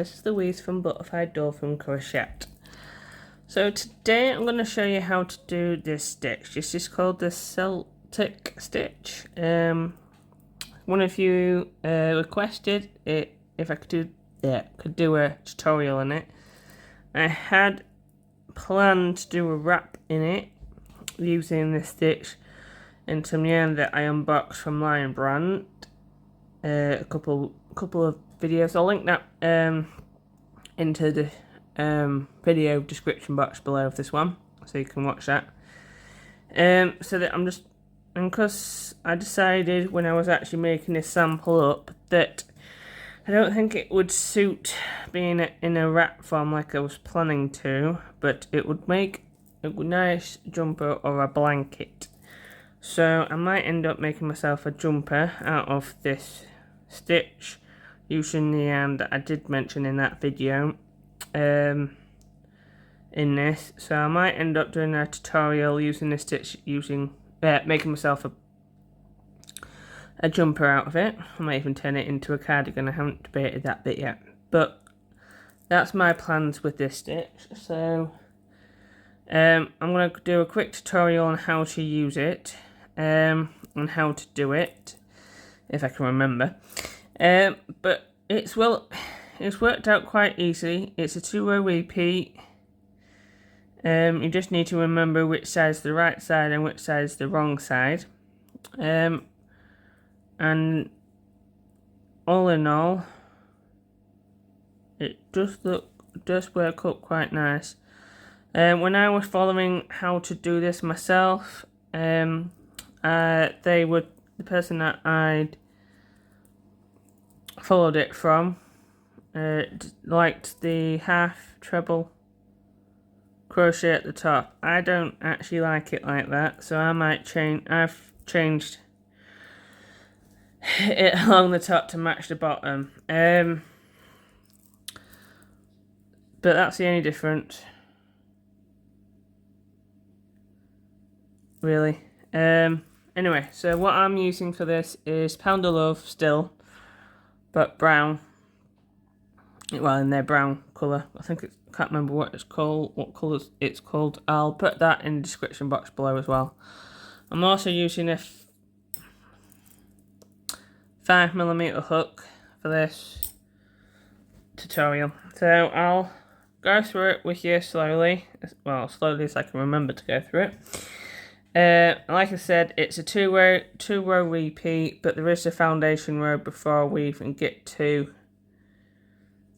this is Louise from Butterfly Dolphin Crochet. So today I'm going to show you how to do this stitch. This is called the Celtic Stitch. One of you requested it if I could do a tutorial on it. I had planned to do a wrap in it using this stitch and some yarn that I unboxed from Lion Brand. A couple of videos. I'll link that into the video description box below of this one, so you can watch that. So that because I decided when I was actually making this sample up that I don't think it would suit being in a wrap form like I was planning to, but it would make a nice jumper or a blanket. So I might end up making myself a jumper out of this stitch using the yarn that I did mention in that video in this. So I might end up doing a tutorial using this stitch, making myself a jumper out of it. I might even turn it into a cardigan. I haven't debated that bit yet, but that's my plans with this stitch. So I'm going to do a quick tutorial on how to use it and how to do it, if I can remember. But it's worked out quite easy. It's a 2-row repeat. You just need to remember which side's the right side and which side's the wrong side. And all in all, it does work up quite nice. When I was following how to do this myself, the person that I'd followed it from liked the half treble crochet at the top. I don't actually like it like that, so I've changed it along the top to match the bottom. But that's the only difference, really. Anyway, so what I'm using for this is Pound of Love still, but brown. Well, in their brown colour. I can't remember what it's called, what colours it's called. I'll put that in the description box below as well. I'm also using a 5mm hook for this tutorial. So I'll go through it with you slowly. Well, slowly as I can remember to go through it. Like I said, it's a two-row repeat, but there is a foundation row before we even get to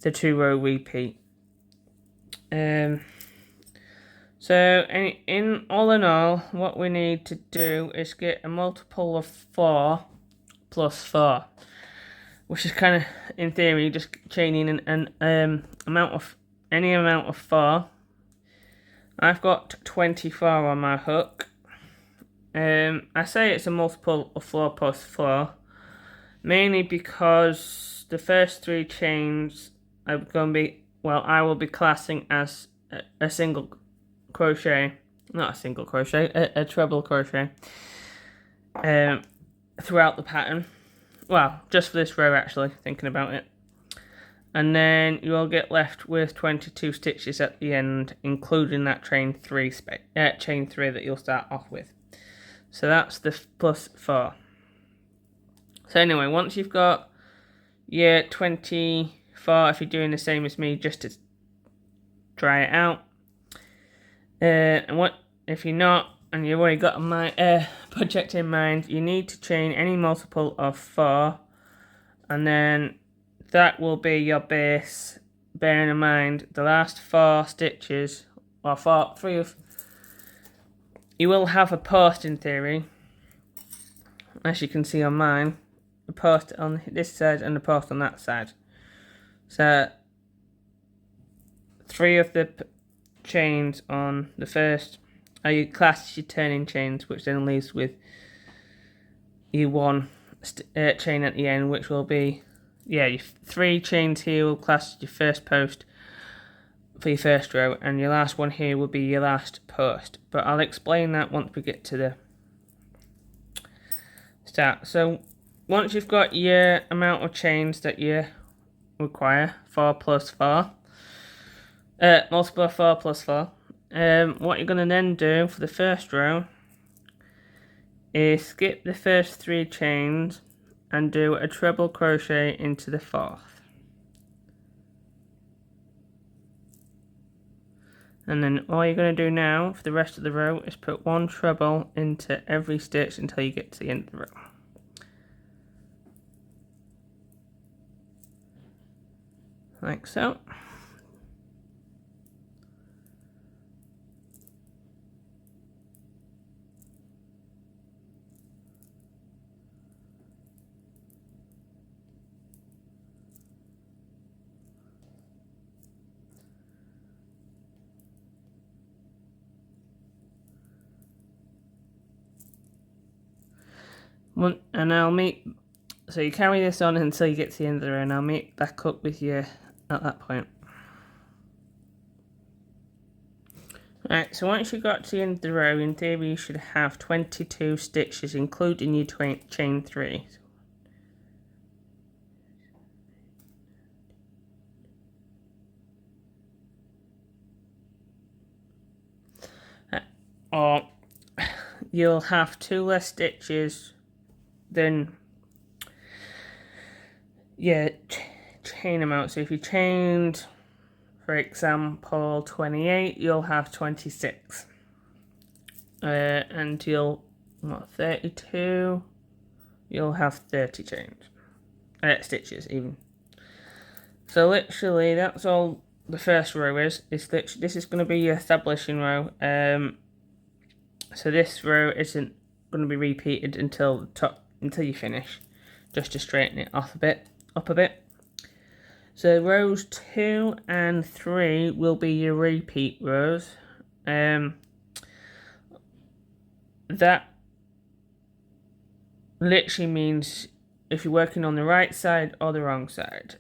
the 2-row repeat. So in all, what we need to do is get a multiple of 4 plus 4, which is kind of, in theory, just chaining an amount of 4. I've got 24 on my hook. I say it's a multiple of 4 plus 4, mainly because the first 3 chains are going to be, I will be classing as a single crochet, not a single crochet, a treble crochet throughout the pattern. Well, just for this row, actually, thinking about it. And then you'll get left with 22 stitches at the end, including that chain 3 that you'll start off with. So that's the plus 4. So anyway, once you've got your 24, if you're doing the same as me, just to try it out. And what if you're not, and you've already got my project in mind, you need to chain any multiple of 4, and then that will be your base. Bearing in mind the last 4 stitches, or 3 of, you will have a post in theory, as you can see on mine, a post on this side and a post on that side. So 3 of the chains on the first are your class your turning chains, which then leaves with your 1 chain at the end, which will be, your 3 chains here will class your first post for your first row, and your last one here will be your last post. But I'll explain that once we get to the start. So once you've got your amount of chains that you require 4 plus 4. Multiple of 4 plus 4. What you're going to then do for the first row is skip the first 3 chains and do a treble crochet into the 4th. And then all you're going to do now for the rest of the row is put 1 treble into every stitch until you get to the end of the row. Like so. And I'll meet, so you carry this on until you get to the end of the row, and I'll meet back up with you at that point. Right, so once you got to the end of the row, in theory you should have 22 stitches, including your chain 3. Or you'll have 2 less stitches than your chain amount. So if you chained, for example, 28, you'll have 26. And you'll, 32, you'll have 30 chains. Stitches even. So literally that's all the first row is this is going to be your establishing row. So this row isn't going to be repeated until the top, until you finish, just to straighten it off up a bit. So rows 2 and 3 will be your repeat rows. That literally means if you're working on the right side or the wrong side.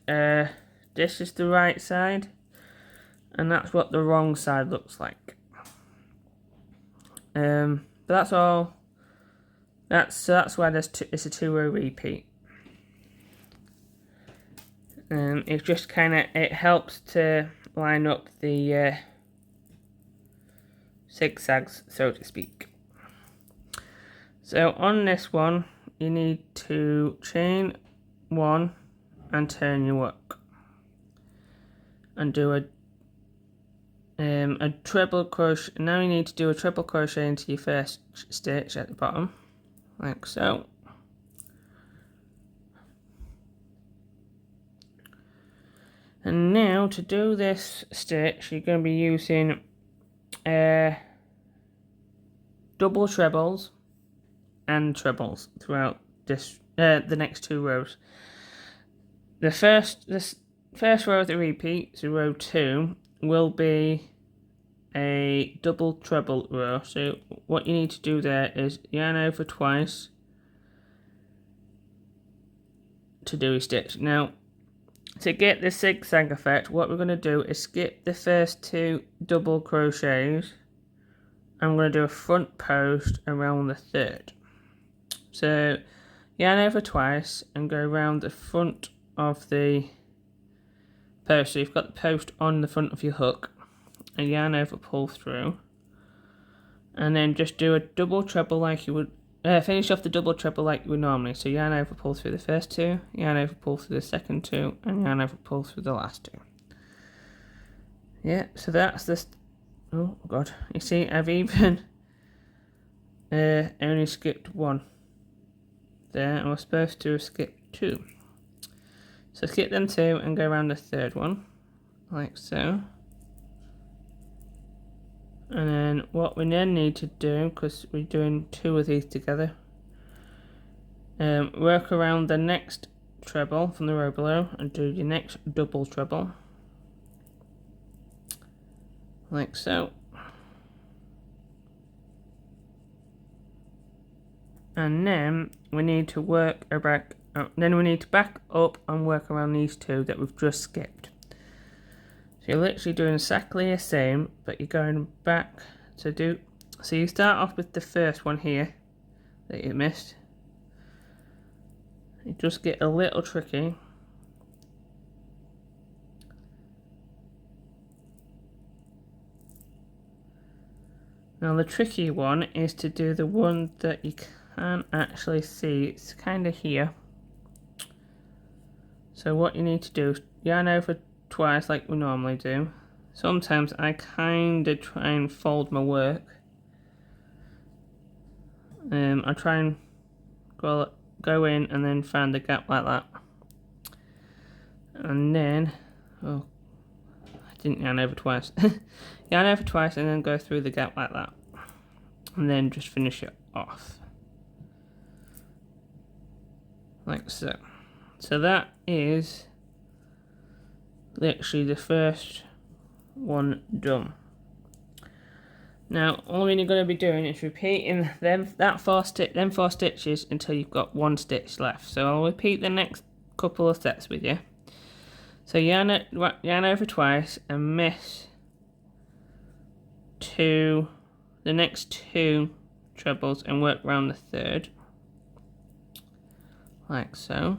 This is the right side, and that's what the wrong side looks like. But that's all. That's why it's a 2-row repeat. It just it helps to line up the zigzags, so to speak. So on this one, you need to chain 1 and turn your work, and do a treble crochet. Now you need to do a treble crochet into your first stitch at the bottom, like so. And now to do this stitch, you're going to be using double trebles and trebles throughout this the next 2 rows. The first row of the repeat, so row 2, will be a double treble row. So what you need to do there is yarn over twice to do a stitch. Now, to get the zigzag effect, what we're going to do is skip the first 2 double crochets. I'm going to do a front post around the 3rd. So yarn over twice and go around the front of the post. So you've got the post on the front of your hook, and yarn over, pull through, and then just do a double treble like you would. Finish off the double treble like you would normally. So yarn over, pull through the first 2, yarn over, pull through the second 2, and yarn over, pull through the last 2. Yeah, so that's this. Oh god, you see, I've even only skipped 1 there, and we're supposed to skip 2. So skip them 2 and go around the 3rd one, like so. And then what we then need to do, because we're doing 2 of these together, work around the next treble from the row below and do your next double treble, like so. And then we need to back up and work around these 2 that we've just skipped. So you're literally doing exactly the same, but you're going back to do. So you start off with the first one here that you missed. You just get a little tricky. Now the tricky one is to do the one that you can't actually see. It's kind of here. So what you need to do is yarn over twice like we normally do. Sometimes I kind of try and fold my work. I try and go in and then find the gap like that. And then, oh, I didn't yarn over twice. Yarn over twice and then go through the gap like that. And then just finish it off. Like so. So that is literally the first one done. Now all you're going to be doing is repeating them four stitches until you've got one stitch left. So I'll repeat the next couple of steps with you. So yarn over twice and miss the next two trebles and work round the third, like so.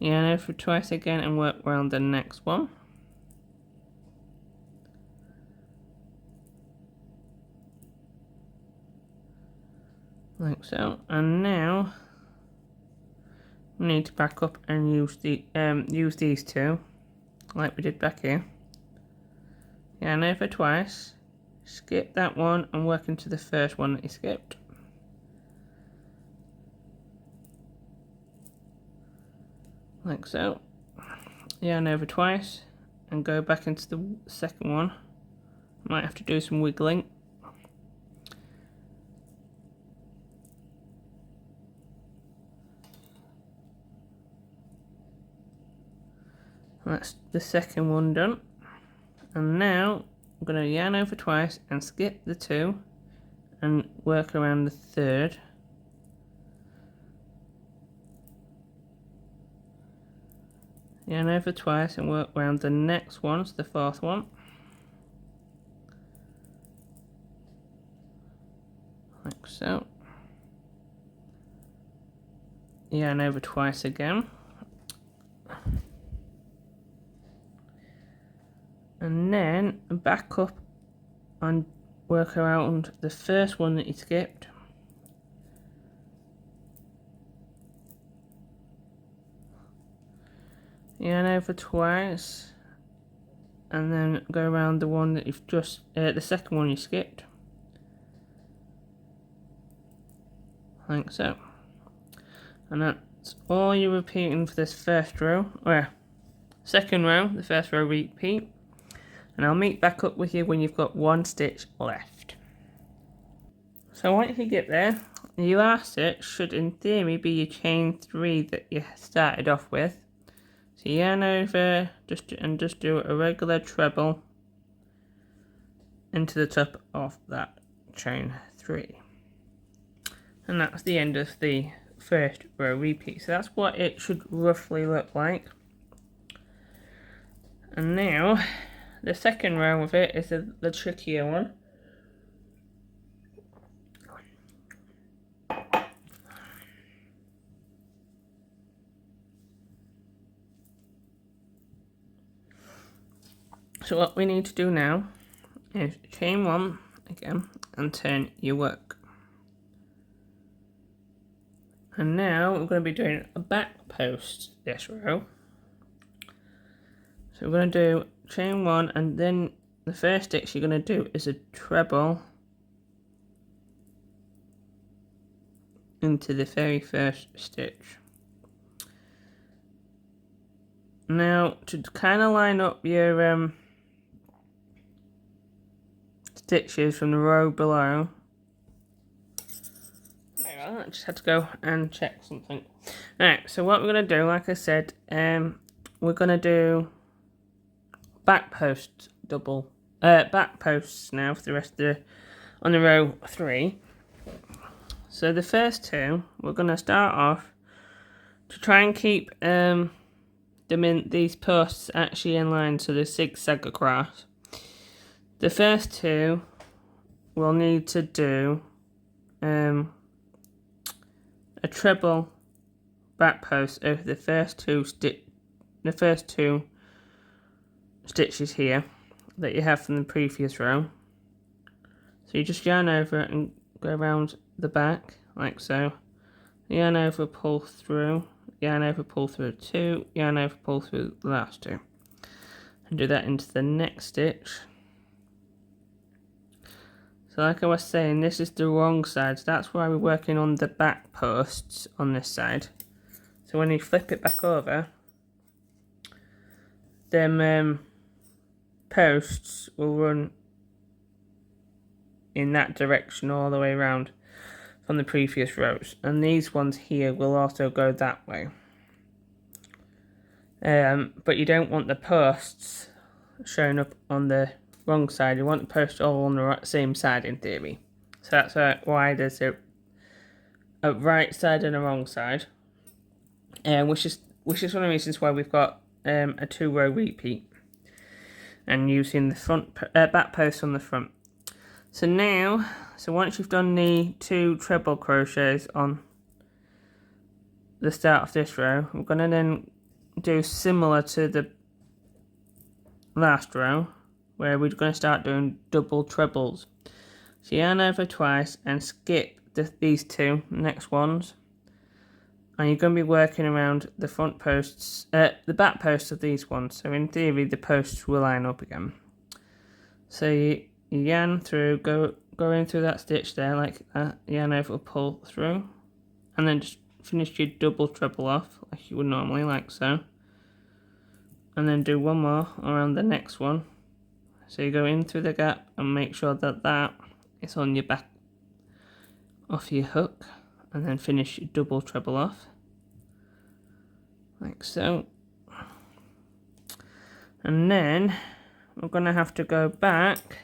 Yarn over twice again and work round the next one. Like so. And now we need to back up and use these two, like we did back here. Yarn over twice, skip that one and work into the first one that you skipped. Like so. Yarn over twice and go back into the second one. Might have to do some wiggling. That's the second one done. And now I'm going to yarn over twice and skip the two and work around the third. Yarn over twice and work around the next one, so the fourth one. Like so. Yarn over twice again. And then back up and work around the first one that you skipped. Yarn over twice and then go around the one that you've just, the second one you skipped. Like so. And that's all you're repeating for this first row, or second row, the first row repeat. And I'll meet back up with you when you've got one stitch left. So once you get there, your last stitch should in theory be your chain 3 that you started off with. So yarn over just do a regular treble into the top of that chain 3. And that's the end of the first row repeat. So that's what it should roughly look like. And now the second row of it is the trickier one. So what we need to do now is chain 1 again and turn your work. And now we're going to be doing a back post this row. So we're going to do chain 1 and then the first stitch you're going to do is a treble into the very first stitch. Now to kind of line up your stitches from the row below, I just had to go and check something. Alright, so what we're going to do, like I said, we're going to do back posts now for the rest of on the row 3. So the first two, we're going to start off to try and keep these posts actually in line so they zigzag across. The first two we'll need to do a treble back post over the first two the first 2 stitches here that you have from the previous row. So you just yarn over and go around the back like so. Yarn over, pull through, yarn over, pull through 2, yarn over, pull through the last 2. And do that into the next stitch. So like I was saying, this is the wrong side, so that's why we're working on the back posts on this side. So when you flip it back over, them posts will run in that direction all the way around from the previous rows, and these ones here will also go that way. But you don't want the posts showing up on the wrong side. You want the posts all on the same side in theory. So that's why there's a right side and a wrong side, which is one of the reasons why we've got a 2-row repeat and using the back post on the front. So now, once you've done the 2 treble crochets on the start of this row, we're going to then do similar to the last row, where we're going to start doing double trebles. So yarn over twice and skip these 2 next ones, and you're going to be working around the front posts, the back posts of these ones. So in theory, the posts will line up again. So you yarn through, go in through that stitch there like that, yarn over, pull through, and then just finish your double treble off like you would normally, like so. And then do one more around the next one. So you go in through the gap and make sure that that is on your back of your hook, and then finish your double treble off like so. And then we're going to have to go back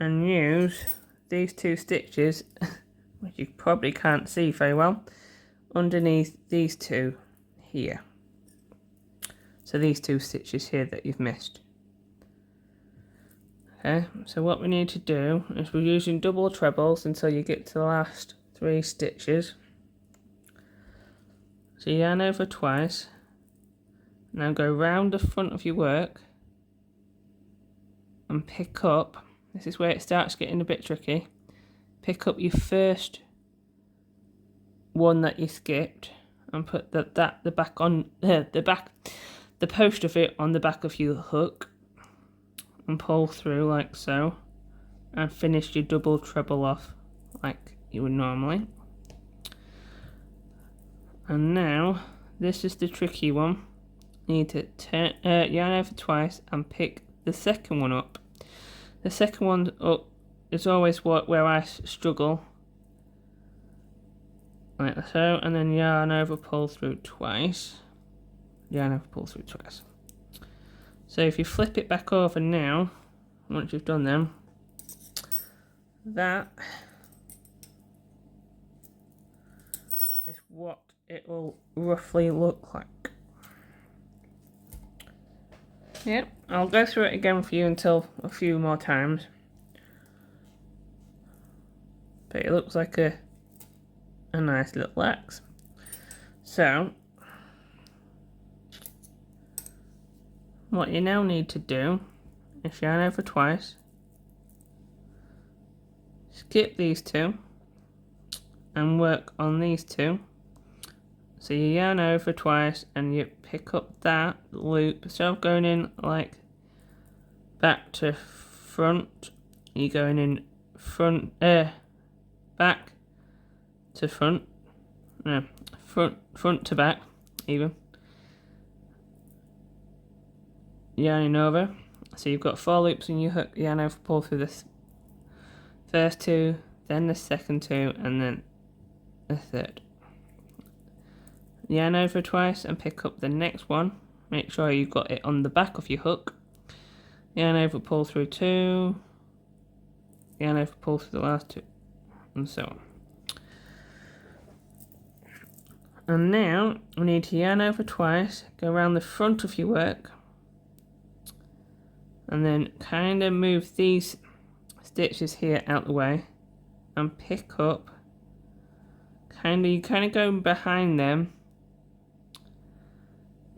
and use these 2 stitches, which you probably can't see very well, underneath these 2 here. So these 2 stitches here that you've missed. Okay, so what we need to do is we're using double trebles until you get to the last 3 stitches. So yarn over twice, now go round the front of your work and pick up, this is where it starts getting a bit tricky, pick up your first one that you skipped and put the back on the post of it on the back of your hook and pull through like so, and finish your double treble off like you would normally. And now this is the tricky one. You need to turn, yarn over twice and pick the second one up. The second one up is always where I struggle, like so, and then yarn over, pull through twice. Yarn over, pull through twice. So if you flip it back over now, once you've done them, that is what it will roughly look like. Yep, I'll go through it again for you until a few more times. But it looks like a nice little axe. So what you now need to do is yarn over twice, skip these 2 and work on these 2. So you yarn over twice and you pick up that loop. Instead of going in like back to front, you're going in front, back to front, no, front to back even. Yarning over, so you've got 4 loops in your hook, yarn over, pull through this first 2, then the second 2, and then the third. Yarn over twice and pick up the next one, make sure you've got it on the back of your hook, yarn over, pull through 2, yarn over, pull through the last 2, and so on. And now we need to yarn over twice, go around the front of your work, and then kind of move these stitches here out the way and pick up, you kind of go behind them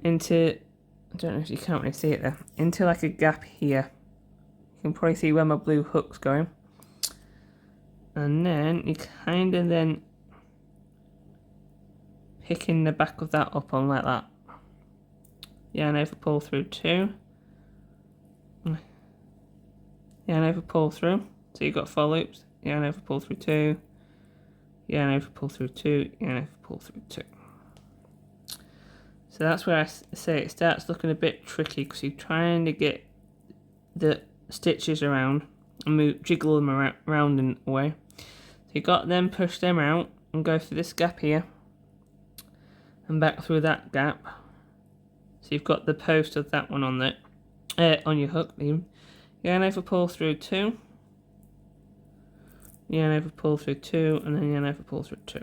into I don't know if you can't really see it there, into like a gap here. You can probably see where my blue hook's going. And then you kind of then picking the back of that up on like that. Yarn over, pull through 2. Yarn over, pull through. So you've got 4 loops. Yarn over, pull through 2. Yarn over, pull through 2. Yarn over, pull through 2. So that's where I say it starts looking a bit tricky, because you're trying to get the stitches around and jiggle them around in a way. So you got them, push them out and go through this gap here and back through that gap. So you've got the post of that one on there, on your hook. Yarn over, pull through 2. Yarn over, pull through 2, and then yarn over, pull through 2.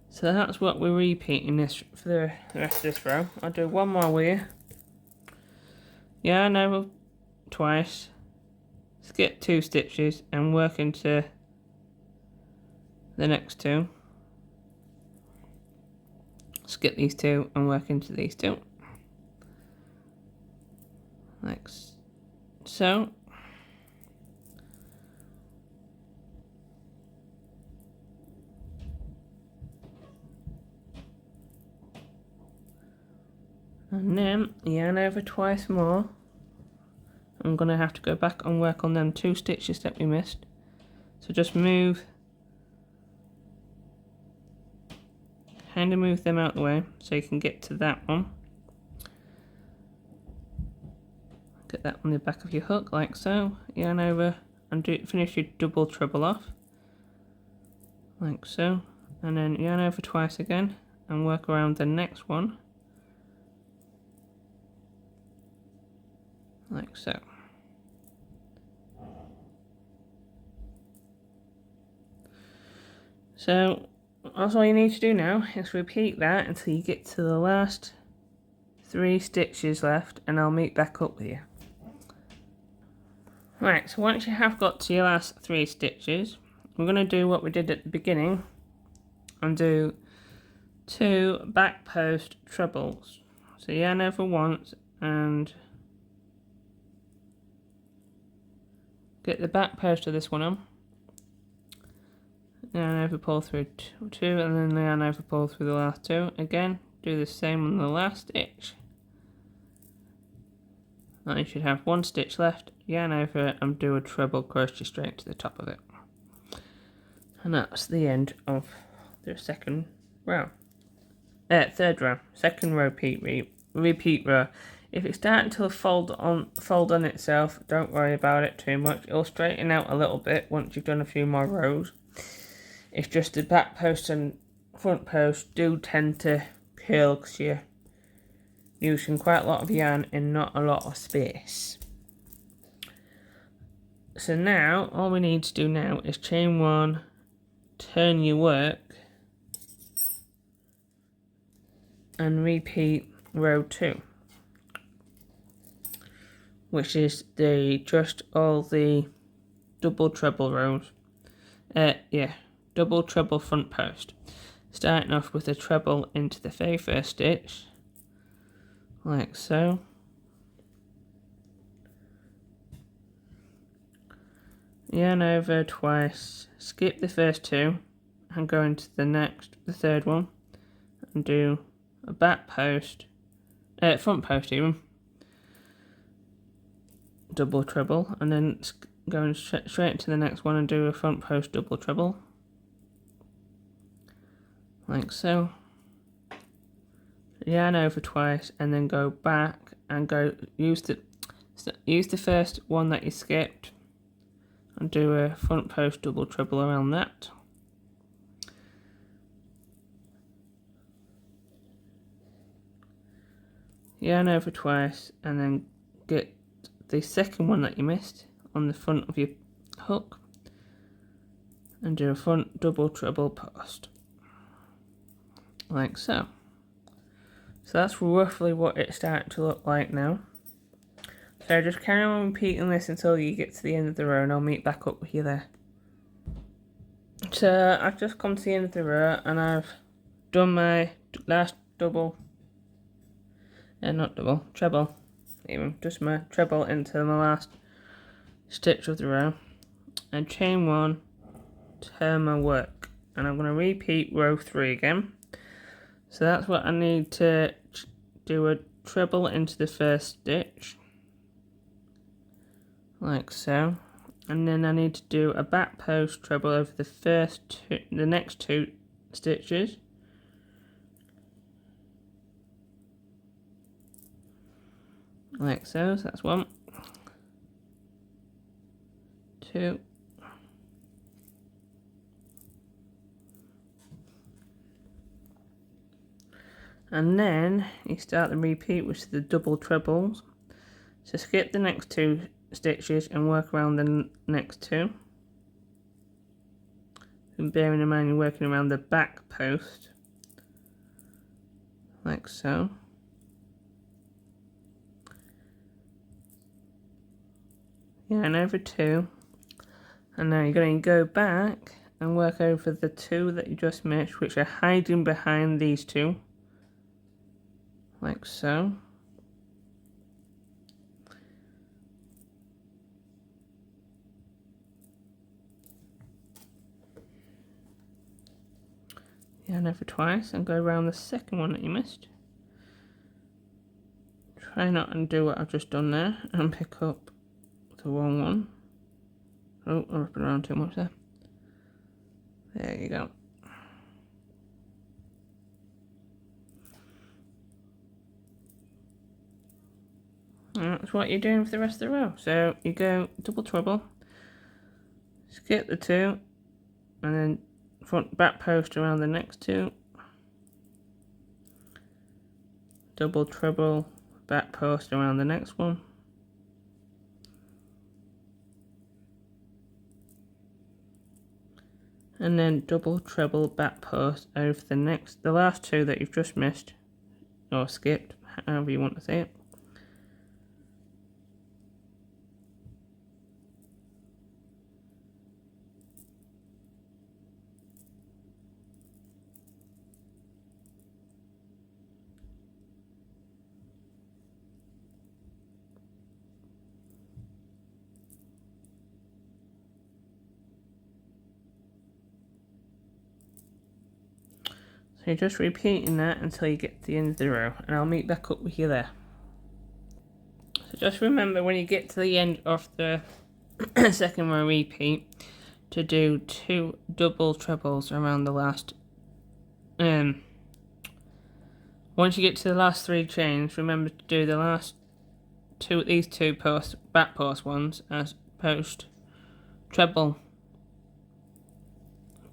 So that's what we're repeating this for the rest of this row. I'll do one more with you. Yarn over twice, skip 2 stitches and work into the next 2. Skip these 2 and work into these 2. Like so. And then yarn over twice more. I'm going to have to go back and work on them 2 stitches that we missed. So just move, kind of move them out the way so you can get to that one. Get that on the back of your hook like so. Yarn over and finish your double treble off like so, and then yarn over twice again and work around the next one like so. So that's all you need to do now, is repeat that until you get to the last 3 stitches left, and I'll meet back up with you. Right, so once you have got to your last 3 stitches, we're going to do what we did at the beginning and do 2 back post trebles. So yarn over once and get the back post of this one on. Yarn over, pull through 2, and then yarn over, pull through the last 2. Again, do the same on the last stitch. Now you should have 1 stitch left. Yarn over and do a treble crochet straight to the top of it. And that's the end of the second row. Third row. Second row repeat row. If it's starting to fold on itself, don't worry about it too much. It'll straighten out a little bit once you've done a few more rows. It's just the back post and front post do tend to curl because you're using quite a lot of yarn in not a lot of space. So now all we need to do now is chain 1, turn your work and repeat row 2, which is just all the double treble rows. Double treble front post, starting off with a treble into the very first stitch like so. Yarn over twice, skip the first 2 and go into the third one and do a back post, front post even, double treble, and then go straight into the next one and do a front post double treble like so. Yarn over twice and then go back and use the first one that you skipped and do a front post double treble around that. Yarn over twice and then get the second one that you missed on the front of your hook and do a front double treble post like so. So that's roughly what it's starting to look like now. So just carry on repeating this until you get to the end of the row, and I'll meet back up with you there. So I've just come to the end of the row and I've done my last double not double, treble, even just my treble into my last stitch of the row, and chain 1, turn my work, and I'm going to repeat row 3 again. So that's what I need to do, a treble into the first stitch, like so, and then I need to do a back post treble over the next 2 stitches, like so. So that's 1, 2, and then you start the repeat, which is the double trebles. So skip the next 2 stitches and work around the next 2. And bearing in mind you're working around the back post, like so. Yeah, and over 2. And now you're going to go back and work over the 2 that you just missed, which are hiding behind these 2, like so. Yeah, and over twice, and go around the second one that you missed. Try not and do what I've just done there, and pick up the wrong one. Oh, I'm wrapping around too much there. There you go. And that's what you're doing for the rest of the row. So you go double treble, skip the 2, and then front back post around the next 2, double treble, back post around the next one, and then double treble back post over the last 2 that you've just missed or skipped, however you want to say it. So you're just repeating that until you get to the end of the row, and I'll meet back up with you there. So just remember, when you get to the end of the second row repeat, to do 2 double trebles around the last. Once you get to the last 3 chains, remember to do the last 2, these 2 back post ones as post treble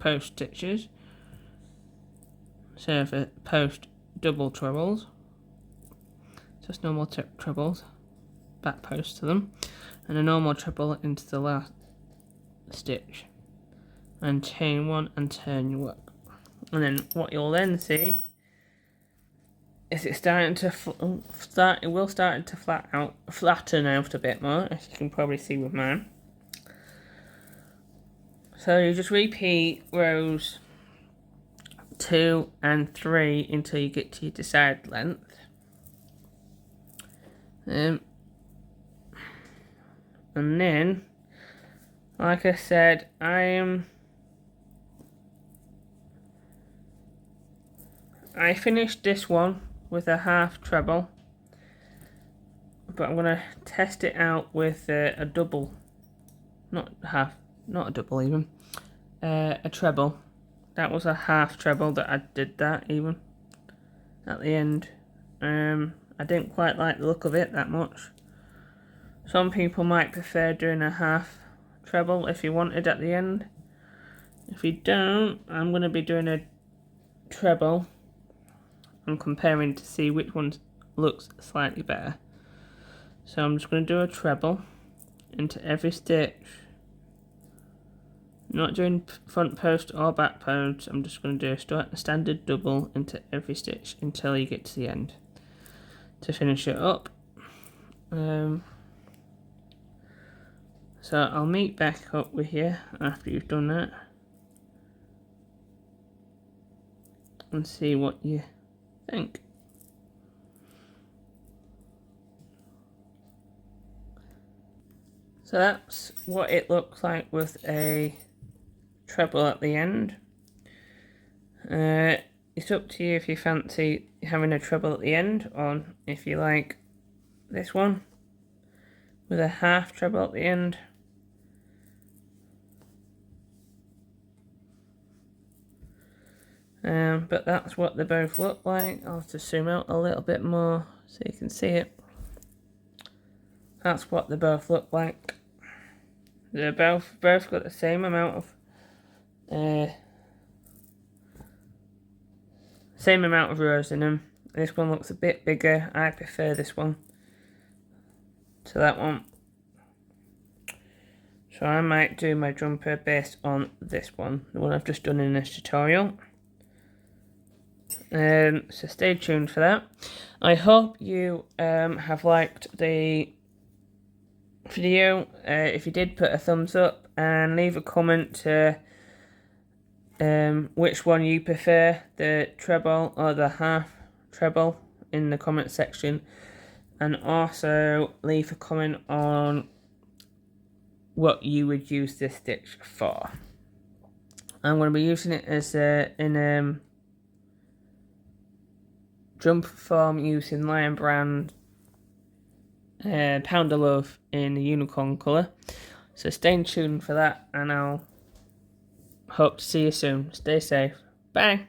post stitches. So for post double trebles, just normal trebles, back post to them, and a normal treble into the last stitch, and chain 1 and turn your work. And then what you'll then see is it's starting to flatten out a bit more, as you can probably see with mine. So you just repeat rows 2 and 3 until you get to your desired length. And then, like I said, I finished this one with a half treble, but I'm gonna test it out with a double, not a double even, a treble. That was a half treble that I did that even at the end. I didn't quite like the look of it that much. Some people might prefer doing a half treble if you wanted at the end. If you don't, I'm going to be doing a treble and comparing to see which one looks slightly better. So I'm just going to do a treble into every stitch. Not doing front post or back post, I'm just going to do a standard double into every stitch until you get to the end to finish it up. So I'll meet back up with you after you've done that and see what you think. So that's what it looks like with a treble at the end. It's up to you if you fancy having a treble at the end, or if you like this one with a half treble at the end. But that's what they both look like. I'll have to zoom out a little bit more so you can see it. That's what they both look like. They're both got the same amount of rows in them. This one looks a bit bigger. I prefer this one to that one. So I might do my jumper based on this one, the one I've just done in this tutorial. So stay tuned for that. I hope you have liked the video. If you did, put a thumbs up and leave a comment to which one you prefer, the treble or the half treble, in the comment section, and also leave a comment on what you would use this stitch for. I'm going to be using it as in jumper form using Lion Brand Pound of Love in the unicorn colour. So stay tuned for that, and I'll hope to see you soon. Stay safe. Bye.